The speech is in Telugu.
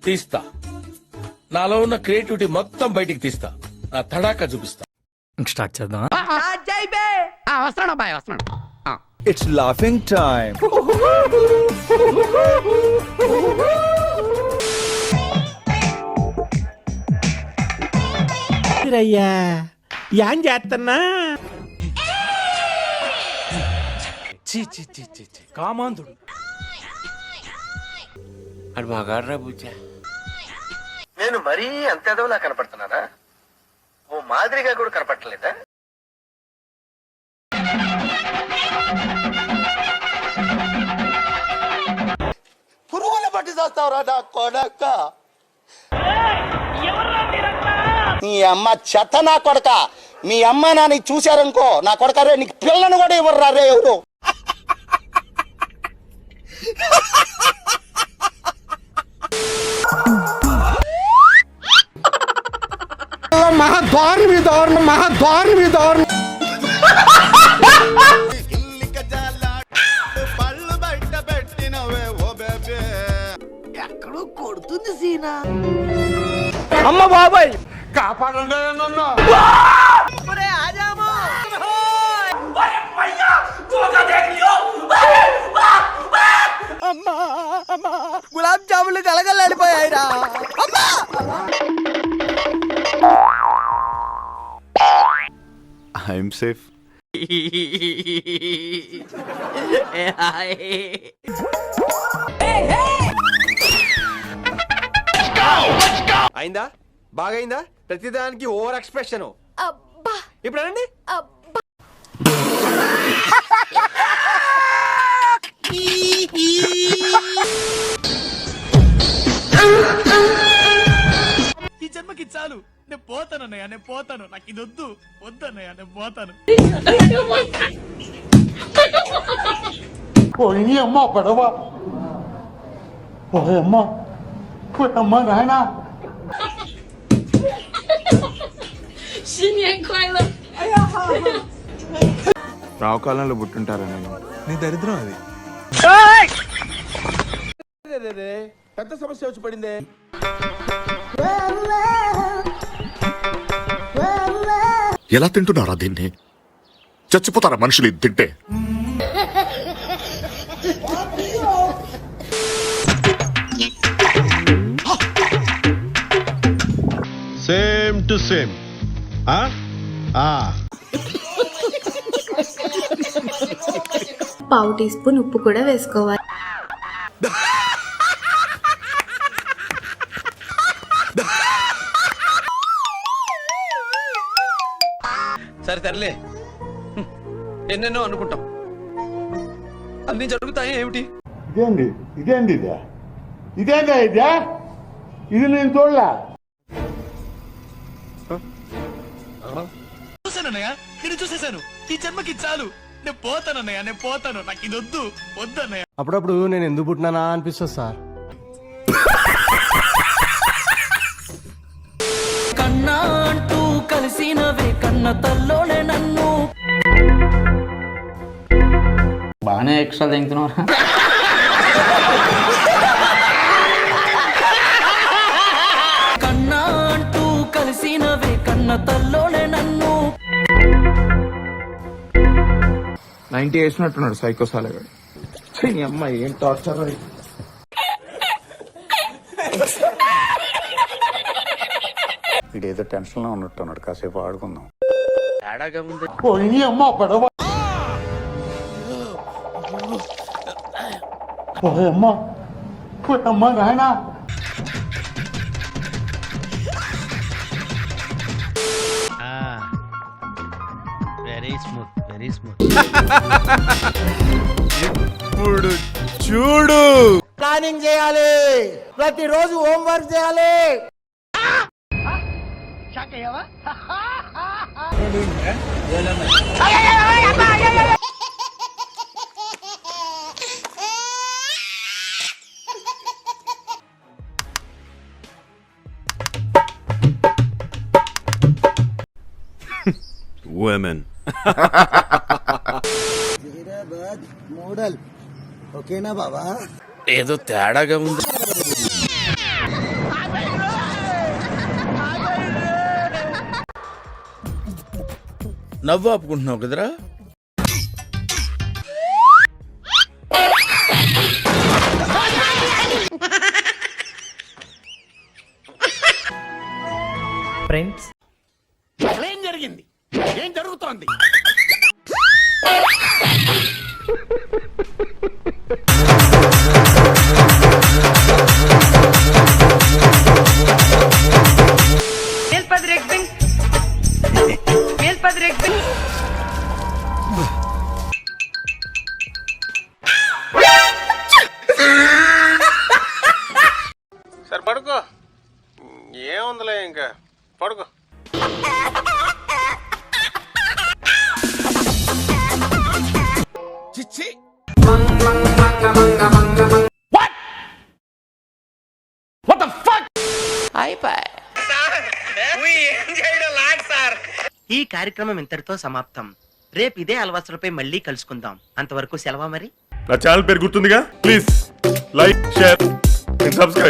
తీస్తా. నాలో ఉన్న క్రియేటివిటీ మొత్తం బయటికి తీస్తా. నా తడాకా చూపిస్తా. స్టార్ట్ చేద్దాం. వస్తున్నాడు అబ్బాయి, వస్తున్నాడు. It's laughing time. అయ్యా ఏం చేస్తున్నా? కామాంధుడు అడు బాగా బుజ్జా. నేను మరీ అంత ఎదవలా కనపడుతున్నానా? ఓ మాదిరిగా కూడా కనపడలేదా? పురుగులు పట్టి చేస్తావురా నా కొడక. నీ అమ్మ చెత్త నా కొడక. మీ అమ్మ నాని చూశారనుకో నా కొడక రే, నీకు పిల్లను కూడా ఇవ్వరు రే ఎవరు. మహాదారుణం. పళ్ళు బయట పెట్టినవే ఓ బేబే. ఎక్కడో కొడుతుంది సీనా. అమ్మ బాబాయ్ కాపాడండి నన్ను. గులాబ్ జాములు కలగలాడిపోయాయిరా. I'm safe. అయిందా? బాగైందా? ప్రతిదానికి ఓవర్ ఎక్స్ప్రెషన్. ఇప్పుడు అనండి. ఈ జన్మకి చాలు, నేను పోతానన్నయ్య, నేను పోతాను. నాకు ఇది వద్దు, వద్దన్నయ్య, నేను పోతాను. పోయి అమ్మ పడవ. పోయి అమ్మ, పోయి అమ్మ నాయనా. 新年快乐！ రావు కాలంలో పుట్టుంటారా నేను? నీ దరిద్రం అది. పెద్ద సమస్య వచ్చి పడిందే. ఎలా తింటున్నారా దీన్ని? చచ్చిపోతారా మనుషులు ఇది తింటే? Same to same. పావు టీ స్పూన్ ఉప్పు కూడా వేసుకోవాలి. సరే తరలే, ఎన్నెన్నో అనుకుంటాం, అన్ని జరుగుతాయి ఏమిటి? ఇదేందా ఇది నేను చూడలా. చూసానన్నయ్య, నేను చూసేశాను. ఈ జన్మకి చాలు, నేను పోతానన్నయ్య, నేను పోతాను. నాకు ఇది వద్దు, వద్దన్నయ్య. అప్పుడప్పుడు నేను ఎందుకు పుట్టినానా అనిపిస్తుంది సార్. కన్నా అంటూ కలిసినవే కన్న తల్లోనే నన్ను. బాగానే ఎక్స్ట్రా తింటున్నారా? కన్నా అంటూ కలిసినవే కన్న తల్లోనే నన్ను. 90 వేసినట్టున్నాడు సైకో సాలగాడు. నీ అమ్మాయి ఏం టార్చర్. వీడేదో టెన్షన్ లో ఉన్నట్టున్నాడు, కాసేపు ఆడుకుందాం. పోయి అమ్మ పడవ. పోయి అమ్మ, పోయి అమ్మ నాయనా. Very smooth, very smooth. ఇప్పుడు చూడు. ప్లానింగ్ చేయాలి, ప్రతిరోజు హోంవర్క్ చేయాలి. Women. మోడల్ ఓకేనా బాబా? ఏదో తేడాగా ఉంది. నవ్వు ఆపుకుంటున్నావు కదరా? ఫ్రెండ్స్ ఏం జరిగింది? ఏం జరుగుతోంది? సరే పడుకో, ఏముందిలే ఇంకా పడుకో. చిచ్చి, ఈ కార్యక్రమం ఇంతటితో సమాప్తం. రేపు ఇదే అలవాసులపై మళ్ళీ కలుసుకుందాం. అంతవరకు సెలవా మరి. నా ఛానల్ పేరు గుర్తుందిగా, please like, share and subscribe.